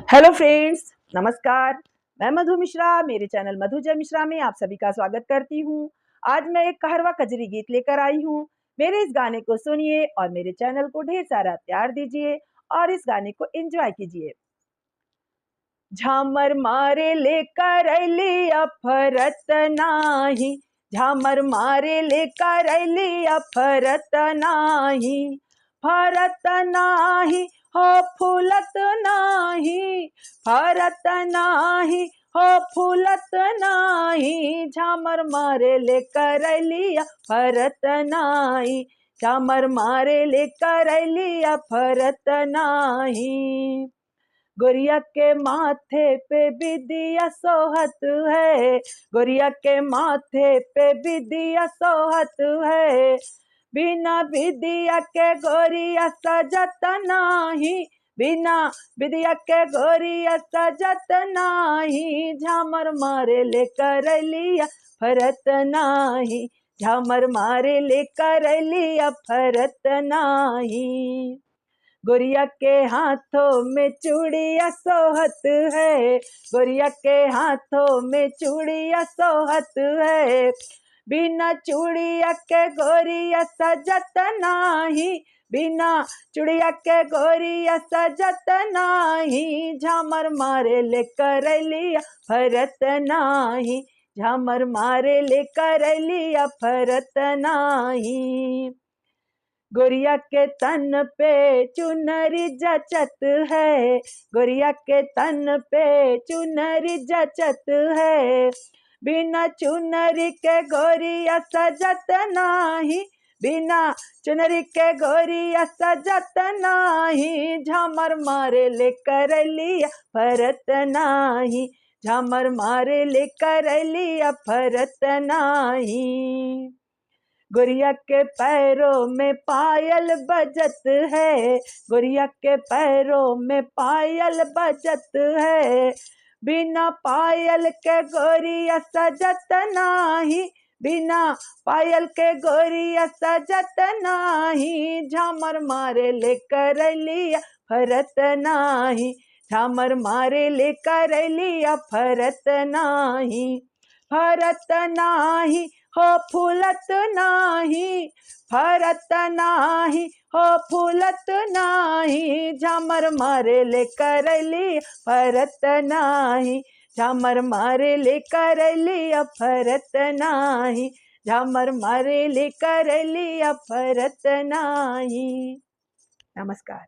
Hello friends, नमस्कार। मैं मधु मिश्रा मेरे चैनल मधु जय मिश्रा में आप सभी का स्वागत करती हूँ। आज मैं एक कहरवा कजरी गीत लेकर आई हूँ। मेरे इस गाने को सुनिए और मेरे चैनल को ढेर सारा प्यार दीजिए और इस गाने को एंजॉय कीजिए। झामर मारे लेकर अली अफरत नाही, झामर मारे लेकर अली अफरत नाही, फरत नाही हो फुलत नाही, फरत नाही हो फुलत नाही, झामर मारे लेकर अली अफरत नाही, झामर मारे लेकर अली अफरत नाही। गोरिया के माथे पे बिदिया सोहत है, गोरिया के माथे पे बिदिया सोहत है, बिना बिदिया के गोरिया सजत नाही, बिना बिदिया के गोरिया सजत नाही, झामर मारे लेकर लिया फरत नाही, झामर मारे लेकर लिया फरत नाही। गोरिया के हाथों में चूड़िया सोहत है, गोरिया के हाथों में चूड़िया सोहत है, बिना चूड़िया के गोरिया सजत नाही, बिना चूड़िया के गोरिया सजत नाही, झामर मारे लेकर लिया फरत नाही, झामर मारे लेकर लिया फरत नाही। गोरिया के तन पे चुनरी जचत है, गोरिया के तन पे चुनरी जचत है, बिना चुनरी के गोरिया सजत नाही, बिना चुनरी के गोरिया सजत नाही, झामर मारे लेकर लिया फरत नाही, झामर मारे लेकर लिया फरत नाही। गोरिया के पैरों में पायल बजत है, गोरिया के पैरों में पायल बजत है, बिना पायल के गोरिया सजत नाही, बिना पायल के गोरिया सजत नाही, झामर मारे लेकर लिया फरत नाही, झामर मारे लेकर लिया फरत नाही, फरत नाही हो फुलत नाही, फरत नाही हो फुलत नाही, झामर मारे लेकर लिया फरत नाही, झामर मारे लेकर लिया फरत नाही, झामर मारे लेकर लिया फरत नाही। नमस्कार।